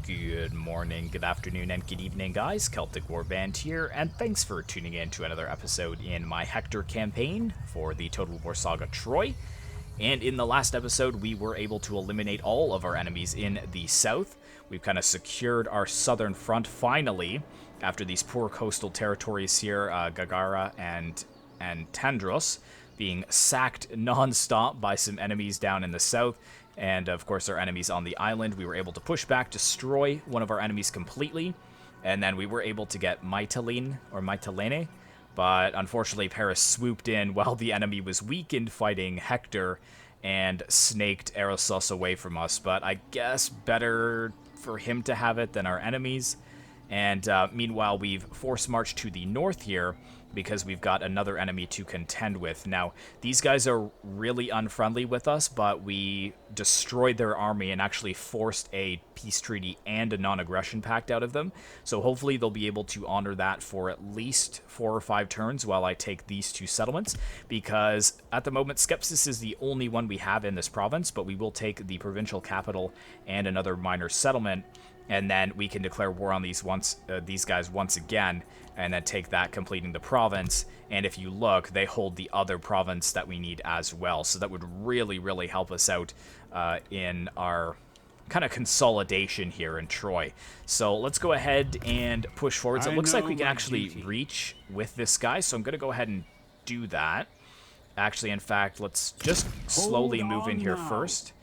Good morning, good afternoon, and good evening, guys. Celtic Warband here, and thanks for tuning in to another episode in my Hector campaign for the Total War Saga Troy. And in the last episode, we were able to eliminate all of our enemies in the south. We've kind of secured our southern front finally, after these poor coastal territories here, Gagara and Tandros, being sacked non-stop by some enemies down in the south. And of course our enemies on the island. We were able to push back, destroy one of our enemies completely, and then we were able to get Mytilene, but unfortunately Paris swooped in while the enemy was weakened fighting Hector and snaked Erosos away from us. But I guess better for him to have it than our enemies. And meanwhile, we've force marched to the north here because we've got another enemy to contend with. Now, these guys are really unfriendly with us, but we destroyed their army and actually forced a peace treaty and a non-aggression pact out of them. So hopefully they'll be able to honor that for at least 4 or 5 turns while I take these 2 settlements, because at the moment Skepsis is the only one we have in this province, but we will take the provincial capital and another minor settlement, and then we can declare war on these guys once again, and then take that, completing the province. And if you look, they hold the other province that we need as well. So that would really, really help us out in our kind of consolidation here in Troy. So let's go ahead and push forwards. It looks like we can actually reach with this guy, so I'm going to go ahead and do that. Actually, in fact, let's just slowly move in here first.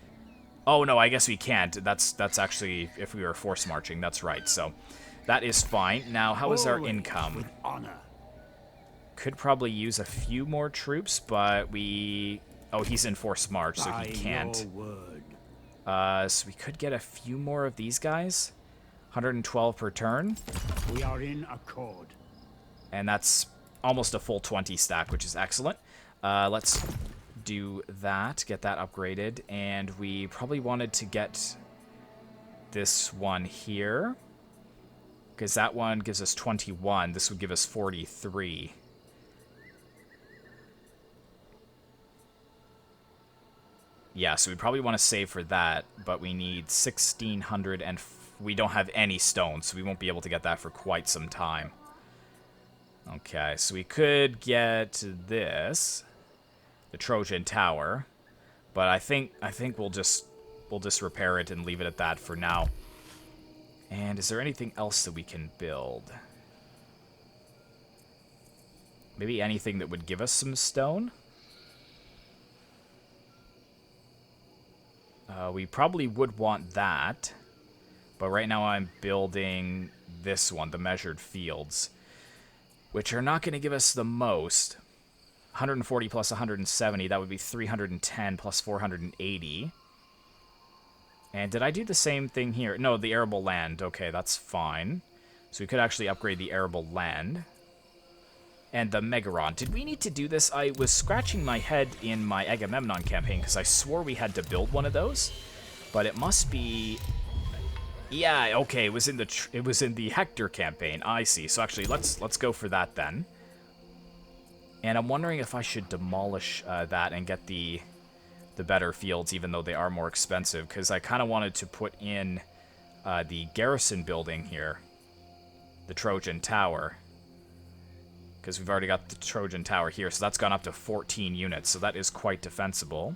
Oh, no, I guess we can't. That's actually if we were force marching. That's right. So that is fine. Now, how is our income? Could probably use a few more troops, but we... Oh, he's in force march, so he can't. So we could get a few more of these guys. 112 per turn. We are in accord. And that's almost a full 20 stack, which is excellent. Let's do that, get that upgraded, and we probably wanted to get this one here, because that one gives us 21. This would give us 43. Yeah, so we probably want to save for that, but we need 1,600, and we don't have any stone, so we won't be able to get that for quite some time. Okay, so we could get this, the Trojan Tower, but I think we'll just repair it and leave it at that for now. And is there anything else that we can build? Maybe anything that would give us some stone? We probably would want that, but right now I'm building this one, the Measured Fields, which are not going to give us the most. 140 plus 170, that would be 310 plus 480. And did I do the same thing here? No, the arable land. Okay, that's fine. So we could actually upgrade the arable land. And the Megaron. Did we need to do this? I was scratching my head in my Agamemnon campaign because I swore we had to build one of those. But it must be... Yeah, okay, it was in the Hector campaign. I see. So actually, let's go for that then. And I'm wondering if I should demolish that and get the better fields, even though they are more expensive, because I kind of wanted to put in the garrison building here, the Trojan Tower, because we've already got the Trojan Tower here, so that's gone up to 14 units, so that is quite defensible.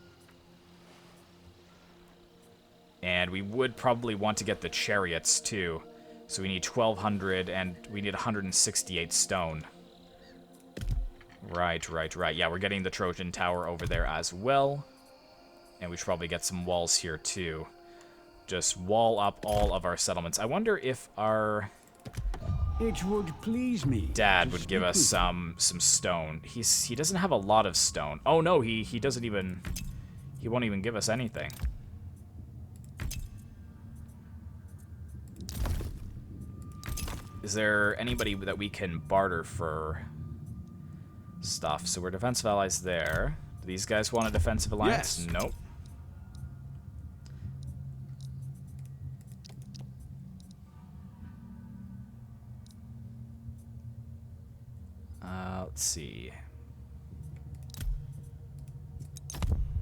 And we would probably want to get the chariots too, so we need 1,200, and we need 168 stone. Right. Yeah, we're getting the Trojan Tower over there as well. And we should probably get some walls here, too. Just wall up all of our settlements. I wonder if our... It would please me. Dad would give us some stone. He doesn't have a lot of stone. Oh, no, he doesn't even... He won't even give us anything. Is there anybody that we can barter for stuff? So we're defensive allies there. Do these guys want a defensive alliance? Yes. Nope. Let's see.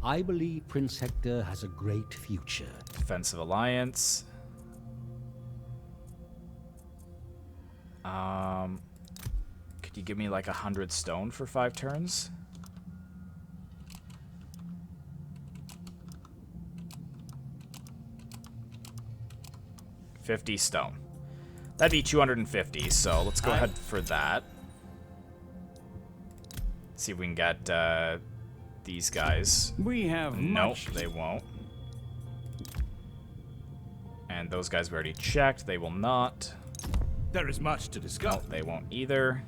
I believe Prince Hector has a great future. Defensive alliance. Could you give me like 100 stone for 5 turns? $50 stone. That'd be 250, so let's go ahead for that. See if we can get these guys. We have Nope, they won't. And those guys we already checked. They will not. There is much to discuss. Nope, they won't either.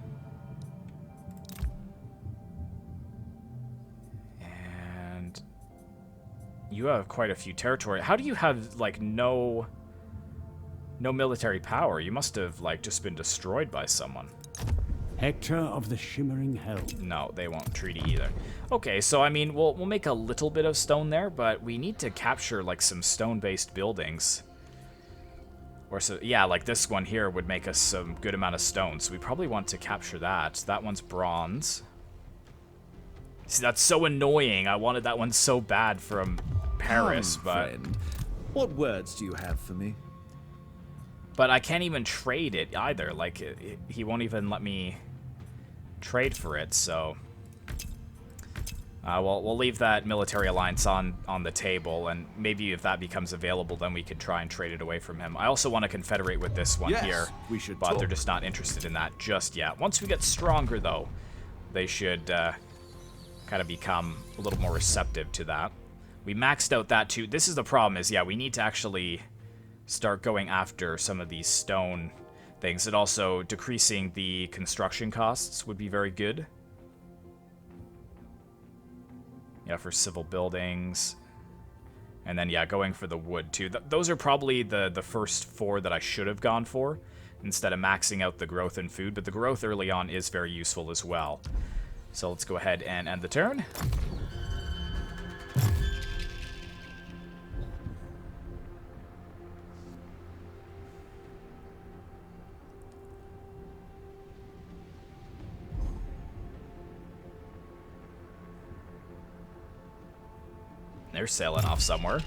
And you have quite a few territory. How do you have, like, no military power? You must have, like, just been destroyed by someone. Hector of the Shimmering Helm. No, they won't treaty either. Okay, so I mean, we'll make a little bit of stone there, but we need to capture like some stone-based buildings. Or so, yeah, like this one here would make us some good amount of stone, so we probably want to capture that. That one's bronze. See, that's so annoying. I wanted that one so bad from Paris, but friend, what words do you have for me? But I can't even trade it either. Like, he won't even let me trade for it, so... we'll leave that military alliance on the table, and maybe if that becomes available, then we can try and trade it away from him. I also want to confederate with this one here, we should but talk. they're just not interested in that just yet. Once we get stronger, though, they should kind of become a little more receptive to that. We maxed out that, too. This is the problem is, yeah, we need to actually... start going after some of these stone things. And also decreasing the construction costs would be very good. Yeah, for civil buildings. And then, yeah, going for the wood, too. Those are probably the first 4 that I should have gone for, instead of maxing out the growth in food. But the growth early on is very useful as well. So let's go ahead and end the turn. They're sailing off somewhere.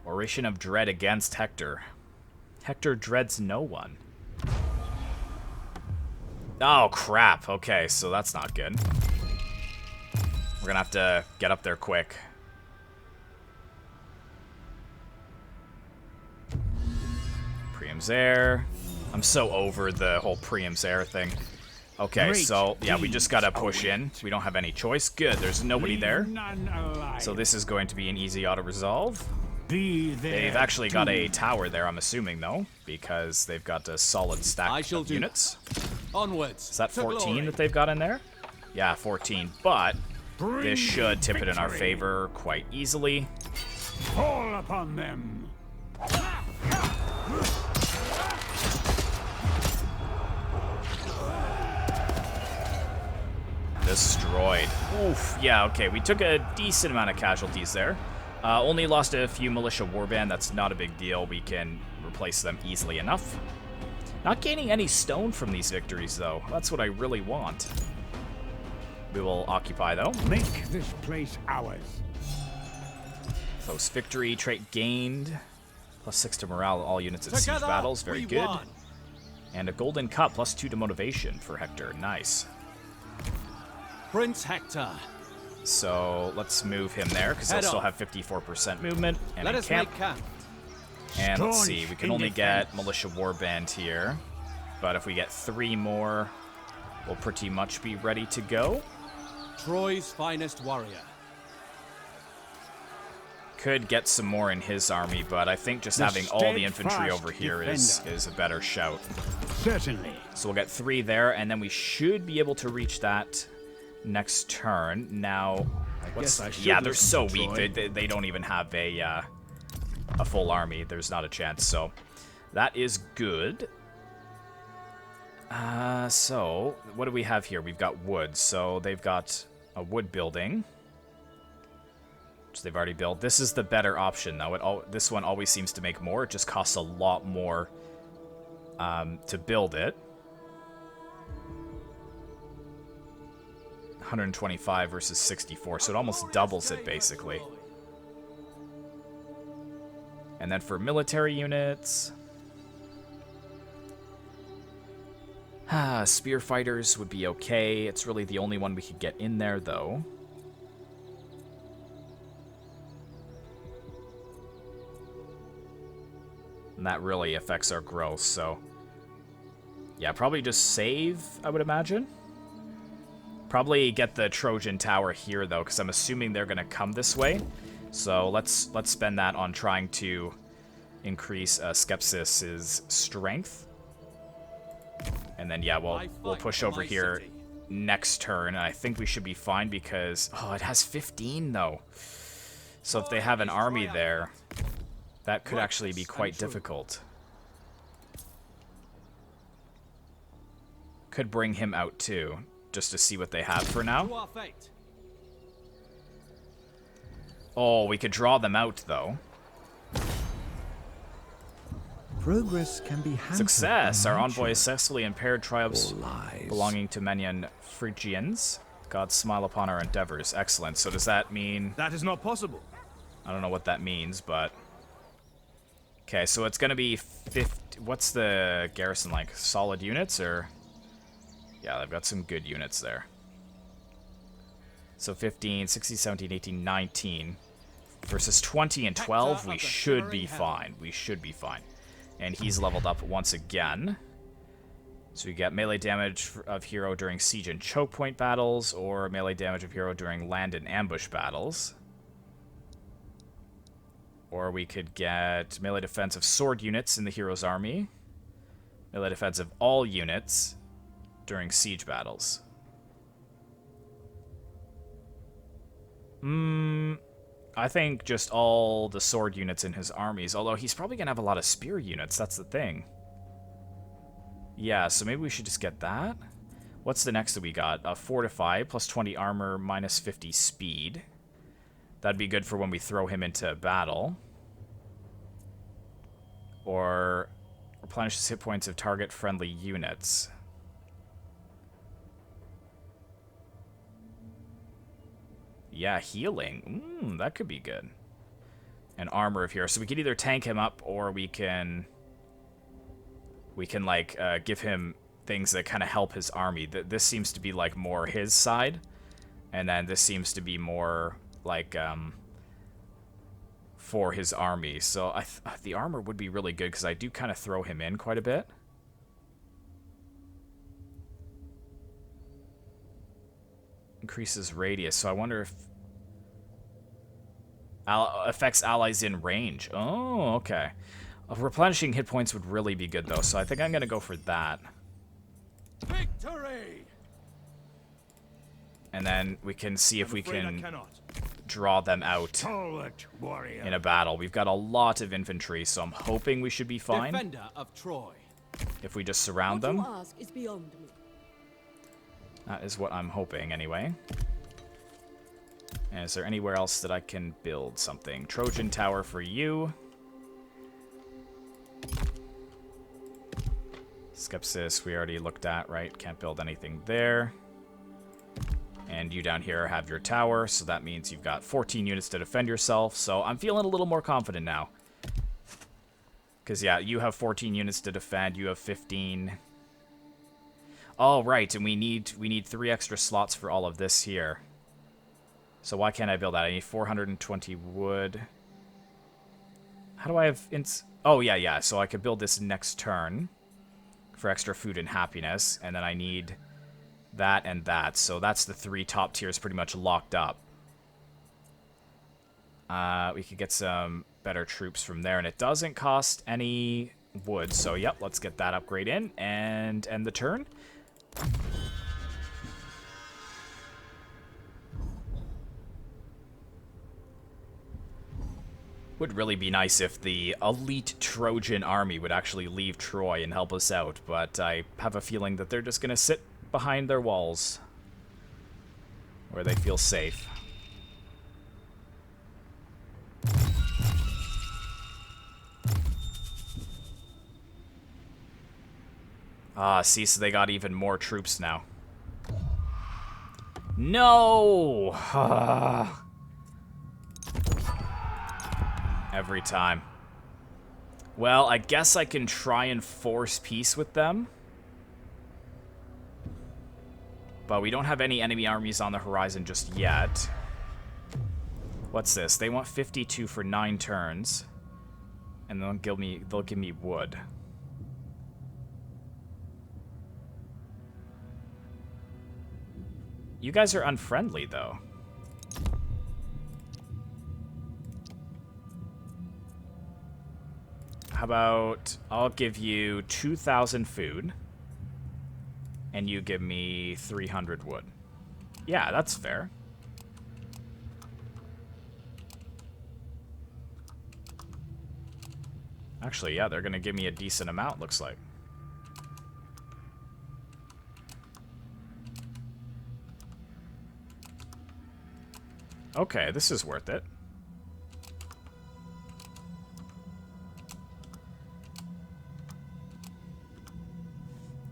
Oration of Dread against Hector. Hector dreads no one. Oh, crap. Okay, so that's not good. We're gonna have to get up there quick. Priam's Air. I'm so over the whole Priam's Air thing. Okay, so, yeah, we just gotta push in. We don't have any choice. Good, there's nobody there. So this is going to be an easy auto-resolve. They've actually got a tower there, I'm assuming, though, because they've got a solid stack of units. Onwards. Is that 14 that they've got in there? Yeah, 14, but this should tip it in our favor quite easily. Fall upon them. Destroyed. Oof. Yeah, okay. We took a decent amount of casualties there. Only lost a few militia warband. That's not a big deal. We can replace them easily enough. Not gaining any stone from these victories, though. That's what I really want. We will occupy, though. Make this place ours. Close victory. Trait gained. +6 to morale all units at siege battles. Very good. Won. And a golden cup. +2 to motivation for Hector. Nice. Prince Hector. So let's move him there, because he'll still have 54% movement. And Let in us camp. make camp. And let's see, we can only get militia warband here. But if we get 3 more, we'll pretty much be ready to go. Troy's finest warrior. Could get some more in his army, but I think just having all the infantry over here is a better shout. Certainly. So we'll get 3 there, and then we should be able to reach that next turn. Now, yeah, they're so weak. They don't even have a full army. There's not a chance. So that is good. So what do we have here? We've got wood. So they've got a wood building, which they've already built. This is the better option, though. This one always seems to make more. It just costs a lot more to build it. 125 versus 64, so it almost doubles it, basically. And And then for military units... spear fighters would be okay. It's really the only one we could get in there, though. And that really affects our growth, so... yeah, probably just save, I would imagine. Probably get the Trojan Tower here, though, because I'm assuming they're going to come this way. So let's spend that on trying to increase Skepsis' strength. And then, yeah, we'll push over here next turn. And I think we should be fine because... oh, it has 15, though. So if they have an army there, that could actually be quite difficult. Could bring him out, too, just to see what they have for now. Oh, we could draw them out, though. Progress can be hampered. Success! by Our nature. envoy successfully impaired tribes Or lies. belonging to Menyan Phrygians. God smile upon our endeavors. Excellent. So does that mean... That is not possible. I don't know what that means, but... okay, so it's going to be 50... what's the garrison like? Solid units, or... yeah, they've got some good units there. So 15, 16, 17, 18, 19. Versus 20 and 12, we should be fine. We should be fine. And he's leveled up once again. So we get melee damage of hero during siege and choke point battles, or melee damage of hero during land and ambush battles. Or we could get melee defense of sword units in the hero's army. Melee defense of all units during siege battles. I think just all the sword units in his armies, although he's probably going to have a lot of spear units, that's the thing. Yeah, so maybe we should just get that. What's the next that we got? Fortify, plus 20 armor, minus 50 speed. That'd be good for when we throw him into battle. Or replenishes hit points of target friendly units. Yeah, healing. That could be good. And armor of hero. So we could either tank him up, or we can like give him things that kind of help his army. This seems to be like more his side, and then this seems to be more like for his army. So the armor would be really good because I do kind of throw him in quite a bit. Increases radius, so I wonder if affects allies in range. Oh, okay. Replenishing hit points would really be good, though, so I think I'm going to go for that. Victory! And then we can see if we can draw them out Stalwart warrior. in a battle. We've got a lot of infantry, so I'm hoping we should be fine Defender of Troy. if we just surround What them. you ask is beyond me. That is what I'm hoping, anyway. And is there anywhere else that I can build something? Trojan Tower for you. Skepsis we already looked at, right? Can't build anything there. And you down here have your tower, so that means you've got 14 units to defend yourself. So I'm feeling a little more confident now. Because, yeah, you have 14 units to defend. You have 15. Oh, right, and we need 3 extra slots for all of this here. So why can't I build that? I need 420 wood. How do I have... oh, yeah, so I could build this next turn for extra food and happiness, and then I need that and that. So that's the 3 top tiers pretty much locked up. We could get some better troops from there, and it doesn't cost any wood. So, yep, let's get that upgrade in and end the turn. Would really be nice if the elite Trojan army would actually leave Troy and help us out, but I have a feeling that they're just going to sit behind their walls where they feel safe. Ah, see, so they got even more troops now. No! Every time. Well, I guess I can try and force peace with them. But we don't have any enemy armies on the horizon just yet. What's this? They want 52 for 9 turns. And they'll give me wood. You guys are unfriendly, though. How about I'll give you 2,000 food. And you give me 300 wood. Yeah, that's fair. Actually, yeah, they're gonna give me a decent amount, looks like. Okay, this is worth it.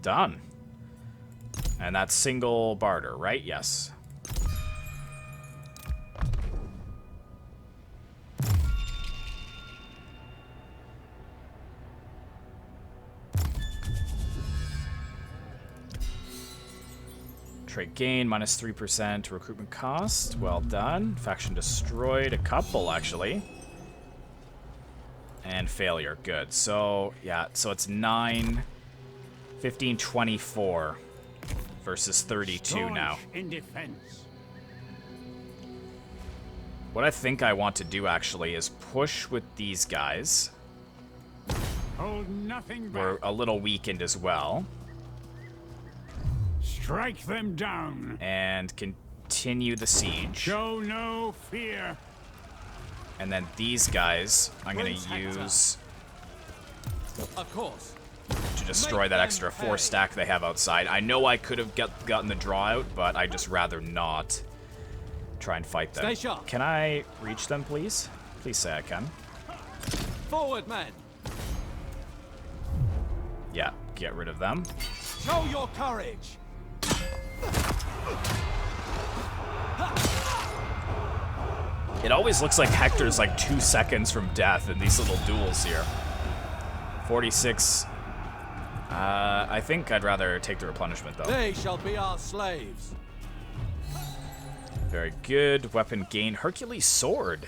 Done. And that's single barter, right? Yes. Trait gain, minus 3% recruitment cost. Well done. Faction destroyed. A couple, actually. And failure. Good. So, yeah. So it's 9, 15, 24 versus 32 now. In defense. What I think I want to do, actually, is push with these guys. Hold nothing back. We're a little weakened as well. Strike them down. And continue the siege. Show no fear. And then these guys, I'm going Prince to Hector. use Of course. to destroy that extra 4 stack they have outside. I know I could have gotten the draw out, but I just rather not try and fight them. Stay sharp. Can I reach them, please? Please say I can. Forward, men. Yeah, get rid of them. Show your courage. It always looks like Hector's like 2 seconds from death in these little duels here. 46. I think I'd rather take the replenishment, though. They shall be our slaves. Very good. Weapon gain. Hercules sword.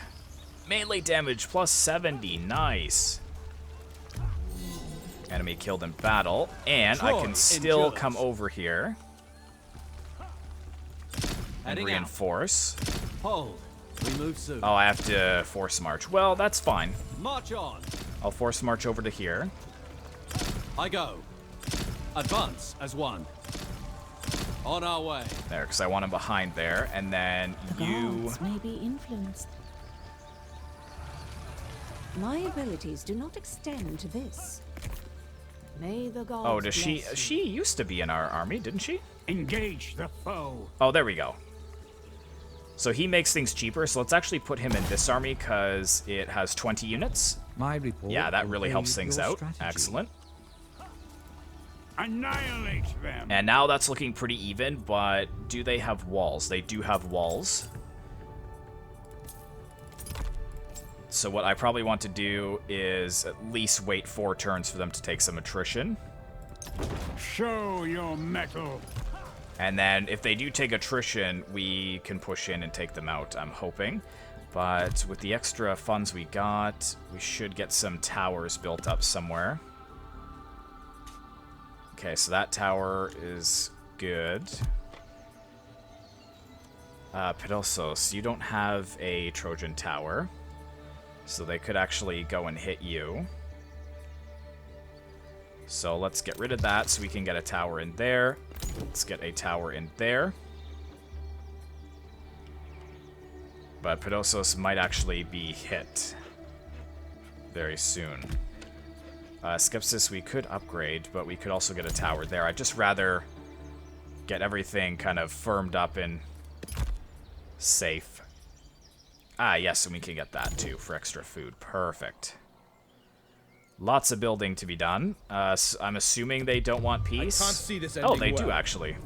Melee damage plus 70. Nice. Enemy killed in battle. And I Troy can still endures. come over here and Heading reinforce. out. Hold. We move soon. Oh, I have to force march. Well, that's fine. March on. I'll force march over to here. I go. Advance as one. On our way. There, because I want him behind there. And then The you... gods may be influenced. My abilities do not extend to this. May the gods Oh, does she... bless you. She used to be in our army, didn't she? Engage the foe. Oh, there we go. So he makes things cheaper, so let's actually put him in this army because it has 20 units. My report. Yeah, that will really helps aid things your out. strategy. Excellent. Annihilate them. And now that's looking pretty even, but do they have walls? They do have walls. So what I probably want to do is at least wait 4 turns for them to take some attrition. Show your mettle. And then if they do take attrition, we can push in and take them out, I'm hoping. But with the extra funds we got, we should get some towers built up somewhere. Okay, so that tower is good. Pedosos, you don't have a Trojan tower. So they could actually go and hit you. So let's get rid of that so we can get a tower in there. Let's get a tower in there. But Pedosos might actually be hit very soon. Skepsis we could upgrade, but we could also get a tower there. I'd just rather get everything kind of firmed up and safe. Ah, yes, and we can get that too for extra food. Perfect. Lots of building to be done. I'm assuming they don't want peace. I can't see this Oh, ending they do well. actually.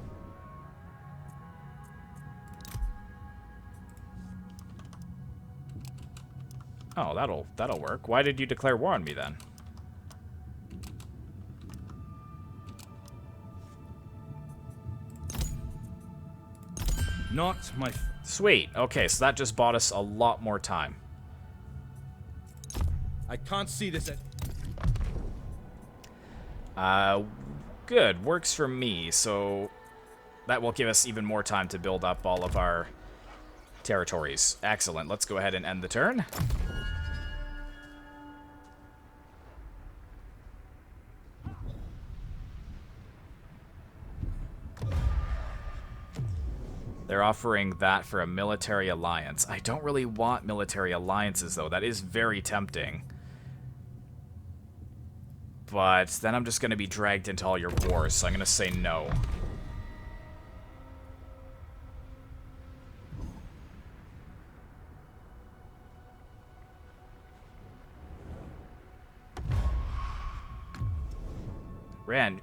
Oh, that'll work. Why did you declare war on me then? Not my... Sweet. Okay, so that just bought us a lot more time. I can't see this at... Good. Works for me, so that will give us even more time to build up all of our territories. Excellent. Let's go ahead and end the turn. They're offering that for a military alliance. I don't really want military alliances, though. That is very tempting. But then I'm just going to be dragged into all your wars, so I'm going to say no.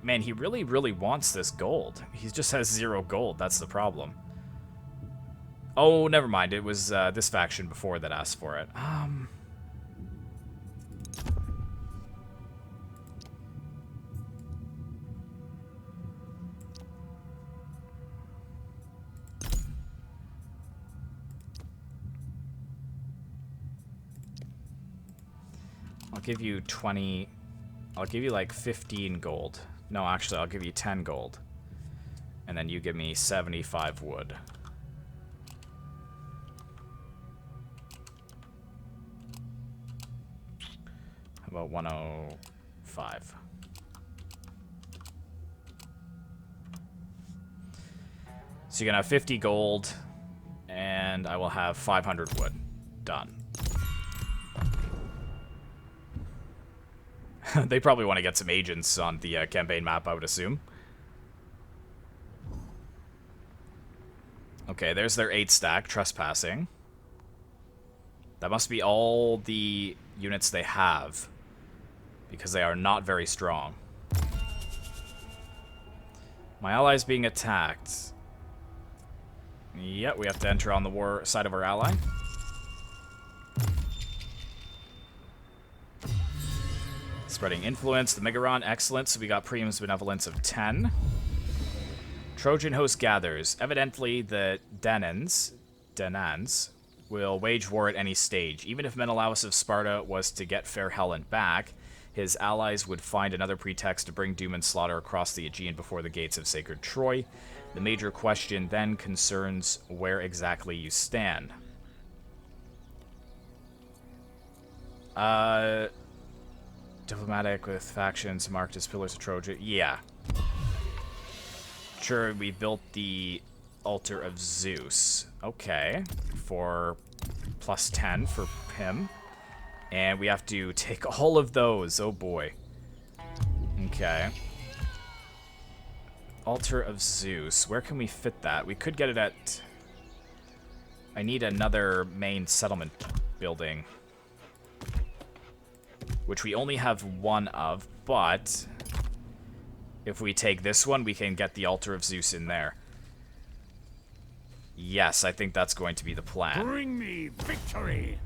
Man, he really, really wants this gold. He just has 0 gold. That's the problem. Oh, never mind. It was this faction before that asked for it. I'll give you 20... I'll give you like 15 gold. No, actually, I'll give you 10 gold. And then you give me 75 wood. How about 105? So you're gonna have 50 gold, and I will have 500 wood. Done. They probably want to get some agents on the campaign map, I would assume. Okay, there's their 8 stack, trespassing. That must be all the units they have, because they are not very strong. My ally's being attacked. Yep, we have to enter on the war side of our ally. Spreading influence, the Megaron, excellent. So we got Priam's benevolence of 10. Trojan host gathers. Evidently, the Danans will wage war at any stage. Even if Menelaus of Sparta was to get fair Helen back, his allies would find another pretext to bring doom and slaughter across the Aegean before the gates of sacred Troy. The major question then concerns where exactly you stand. Diplomatic with factions marked as pillars of Troja. Yeah. Sure, we built the altar of Zeus. Okay. For plus 10 for him. And we have to take all of those. Oh boy. Okay. Altar of Zeus. Where can we fit that? We could get it at... I need another main settlement building, which we only have one of, but if we take this one, we can get the Altar of Zeus in there. Yes, I think that's going to be the plan. Bring me victory!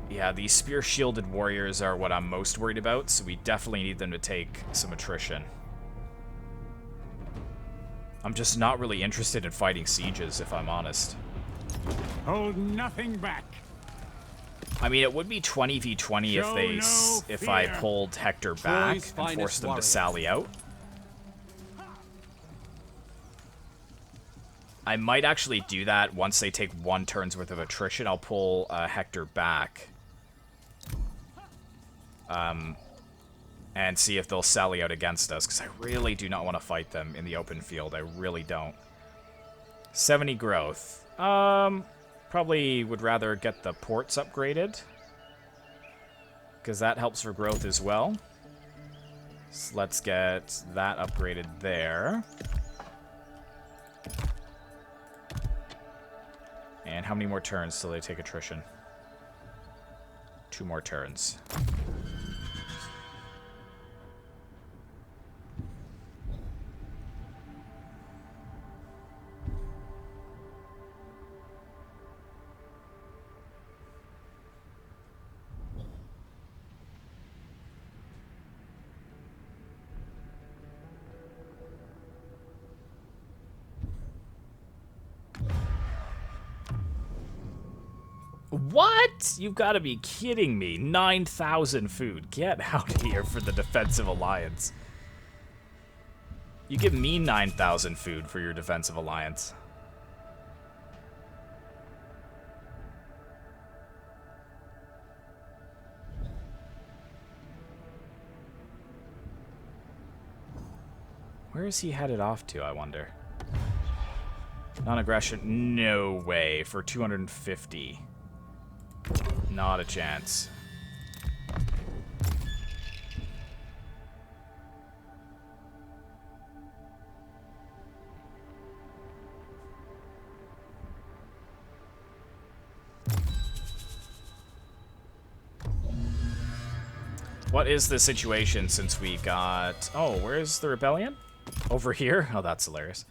Yeah, these spear-shielded warriors are what I'm most worried about, so we definitely need them to take some attrition. I'm just not really interested in fighting sieges, if I'm honest. Hold nothing back. I mean, it would be 20v20 if I pulled Hector back and forced them to sally out. I might actually do that once they take 1 turn's worth of attrition. I'll pull Hector back. And see if they'll sally out against us, because I really do not want to fight them in the open field. I really don't. 70 growth. Probably would rather get the ports upgraded, because that helps for growth as well. So let's get that upgraded there. And how many more turns till they take attrition? 2 more turns. What? You've got to be kidding me. 9,000 food. Get out of here for the defensive alliance. You give me 9,000 food for your defensive alliance. Where is he headed off to, I wonder? Non-aggression. No way. For 250. Not a chance. What is the situation since we got... Oh, where's the rebellion? Over here? Oh, that's hilarious.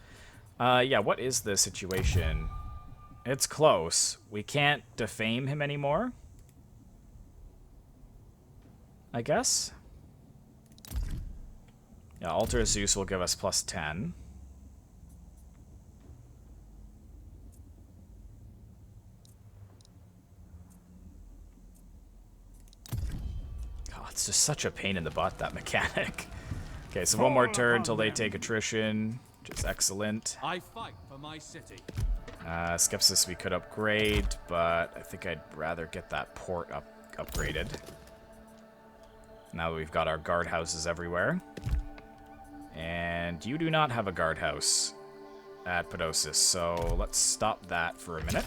Yeah, what is the situation? It's close. We can't defame him anymore, I guess. Yeah, Altar of Zeus will give us plus 10. God, it's just such a pain in the butt, that mechanic. Okay, so one more turn until they take attrition, which is excellent. I fight for my city. Skepsis we could upgrade, but I think I'd rather get that port upgraded. Now that we've got our guardhouses everywhere. And you do not have a guardhouse at Podosis, so let's stop that for a minute.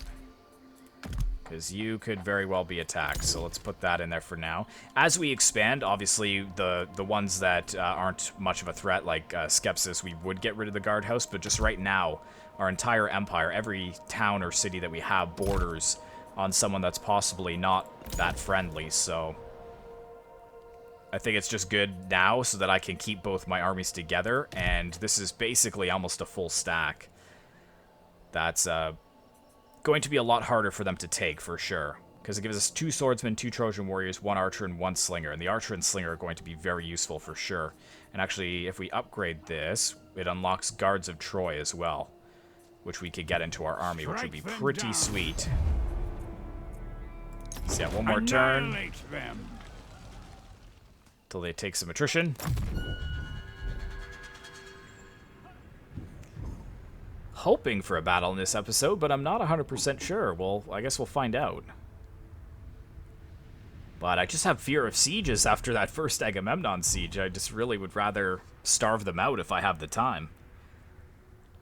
Because you could very well be attacked, so let's put that in there for now. As we expand, obviously, the ones that aren't much of a threat, like Skepsis, we would get rid of the guardhouse, but just right now, our entire empire, every town or city that we have borders on someone that's possibly not that friendly, so... I think it's just good now so that I can keep both my armies together, and this is basically almost a full stack. That's going to be a lot harder for them to take, for sure. Because it gives us 2 swordsmen, 2 Trojan warriors, 1 archer, and 1 slinger. And the archer and slinger are going to be very useful, for sure. And actually, if we upgrade this, it unlocks guards of Troy as well, which we could get into our army, which would be pretty sweet. So yeah, one more turn. Till they take some attrition. Hoping for a battle in this episode, but I'm not 100% sure. Well, I guess we'll find out. But I just have fear of sieges after that first Agamemnon siege. I just really would rather starve them out if I have the time.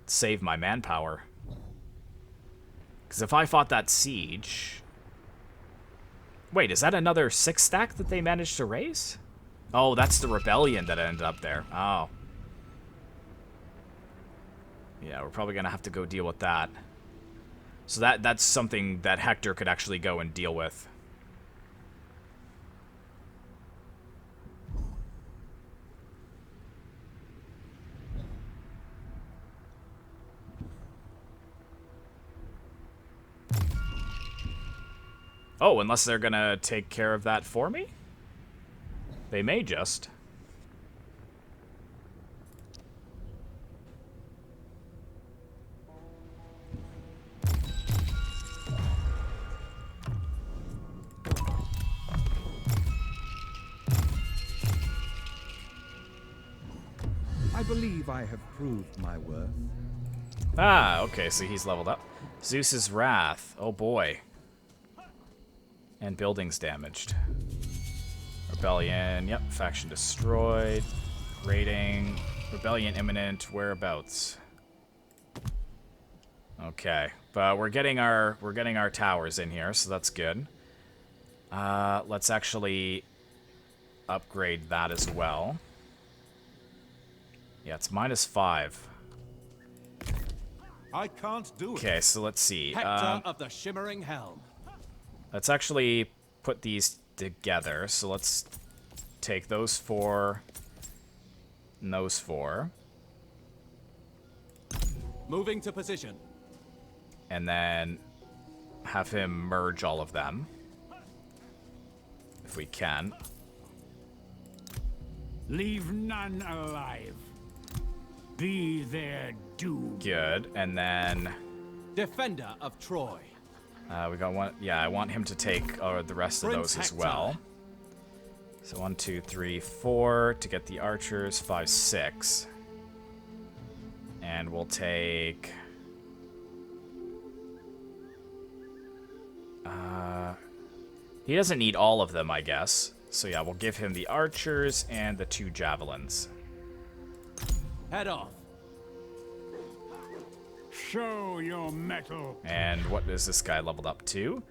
Save my manpower. Because if I fought that siege... Wait, is that another 6 stack that they managed to raise? Oh, that's the rebellion that ended up there. Oh. Yeah, we're probably going to have to go deal with that. So that's something that Hector could actually go and deal with. Oh, unless they're going to take care of that for me? They may just. I believe I have proved my worth. Ah, okay, so he's leveled up. Zeus's Wrath. Oh boy. And buildings damaged. Rebellion, yep, faction destroyed. Raiding. Rebellion imminent. Whereabouts? Okay, but we're getting our towers in here, so that's good. Let's actually upgrade that as well. Yeah, it's -5. I can't do it. Okay, so let's see. Hector of the Shimmering Helm. Let's actually put these together. So let's take those 4 and those 4. Moving to position. And then have him merge all of them. If we can. Leave none alive. Be their doom. Good. And then... Defender of Troy. We got one. Yeah, I want him to take the rest of Prince those as Hector. well. So 1, 2, 3, 4 to get the archers. 5, 6. And we'll take... he doesn't need all of them, I guess. So yeah, we'll give him the archers and the 2 javelins. Head off. Show your mettle. And what is this guy leveled up to?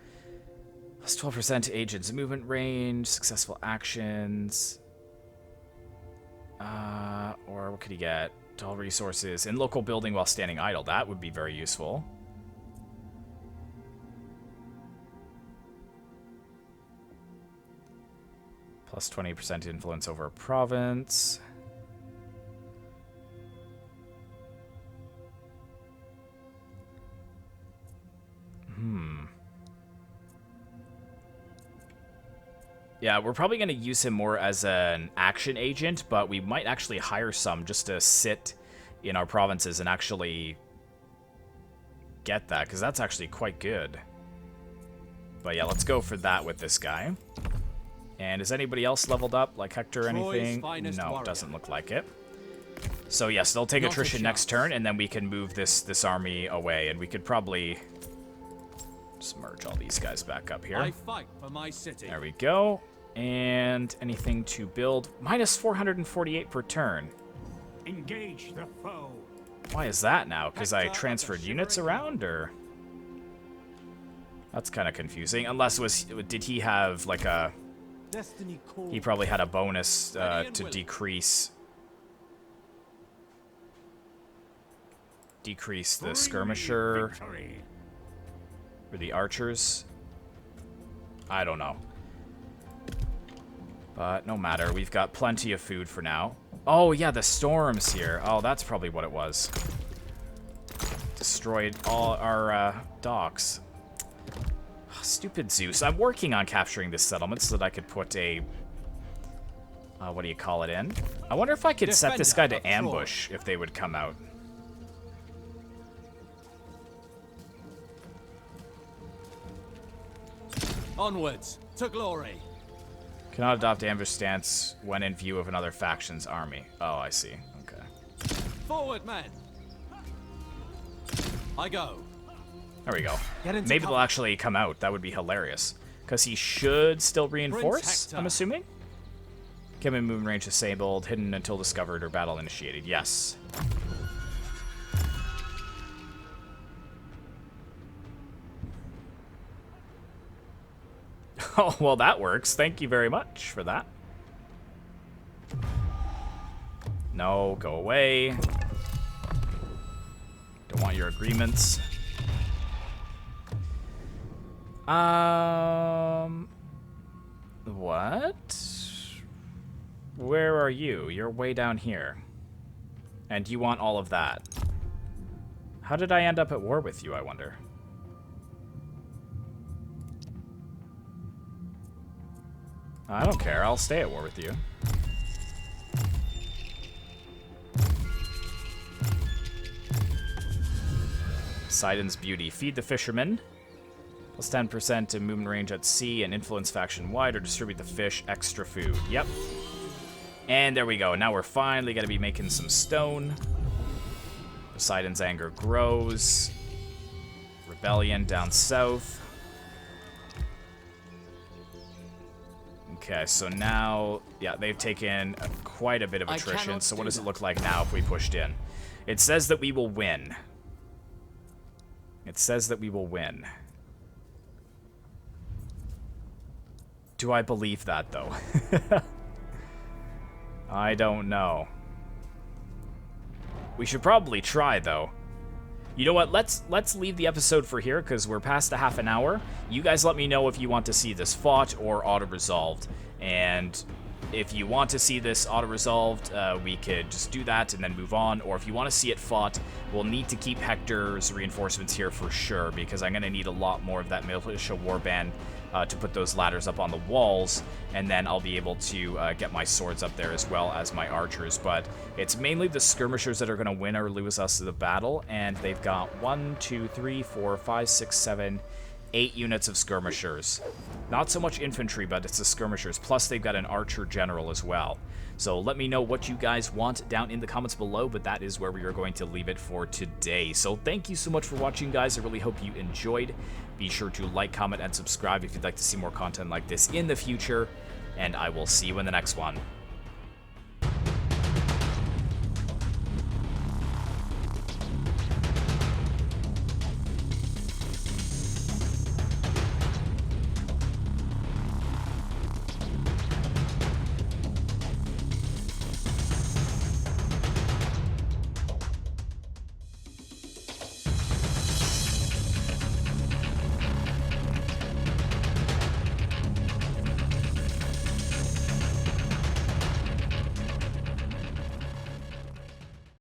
Plus 12% to agent's movement range, successful actions. Or what could he get? All resources in local building while standing idle. That would be very useful. Plus 20% influence over a province. Yeah, we're probably going to use him more as an action agent, but we might actually hire some just to sit in our provinces and actually get that, because that's actually quite good. But yeah, let's go for that with this guy. And is anybody else leveled up, like Hector or Troy's anything? finest No, warrior. doesn't look like it. So yes, they'll take Not a attrition next chance. turn, and then we can move this army away, and we could probably just merge all these guys back up here. I fight for my city. There we go. And anything to build? Minus 448 per turn. Engage the foe. Why is that now? Because I Hector of the transferred units Shimmering around, or? That's kind of confusing. Unless did he have like a? Destiny calls. He probably had a bonus Ready and to willing. decrease the Bring me skirmisher victory. or the archers. I don't know. But no matter, we've got plenty of food for now. Oh yeah, the storms here. Oh, that's probably what it was. Destroyed all our docks. Stupid Zeus. I'm working on capturing this settlement so that I could put a... what do you call it in? I wonder if I could set this guy Defender to of Troy. ambush if they would come out. Onwards to glory. Cannot adopt ambush stance when in view of another faction's army. Oh, I see. Okay. Forward, men. I go. There we go. Get into Maybe they'll cover. actually come out. That would be hilarious. Because he should still reinforce, Hector. I'm assuming? Come in movement range disabled, hidden until discovered or battle initiated. Yes. Oh, well, that works. Thank you very much for that. No, go away. Don't want your agreements. What? Where are you? You're way down here. And you want all of that. How did I end up at war with you, I wonder? I don't care. I'll stay at war with you. Poseidon's Beauty. Feed the fishermen. Plus 10% to movement range at sea and influence faction wide, or distribute the fish extra food. Yep. And there we go. Now we're finally going to be making some stone. Poseidon's anger grows. Rebellion down south. Okay, so now, yeah, they've taken quite a bit of I attrition. cannot So what do does it that. look like now if we pushed in? It says that we will win. It says that we will win. Do I believe that, though? I don't know. We should probably try, though. You know what? Let's leave the episode for here, because we're past a half an hour. You guys let me know if you want to see this fought or auto-resolved. And if you want to see this auto-resolved, we could just do that and then move on. Or if you want to see it fought, we'll need to keep Hector's reinforcements here for sure, because I'm going to need a lot more of that militia warband to put those ladders up on the walls, and then I'll be able to get my swords up there as well as my archers. But it's mainly the skirmishers that are going to win or lose us the battle, and they've got 1, 2, 3, 4, 5, 6, 7, 8 units of skirmishers. Not so much infantry, but it's the skirmishers. Plus, they've got an archer general as well. So let me know what you guys want down in the comments below, but that is where we are going to leave it for today. So thank you so much for watching, guys. I really hope you enjoyed. Be sure to like, comment, and subscribe if you'd like to see more content like this in the future, and I will see you in the next one.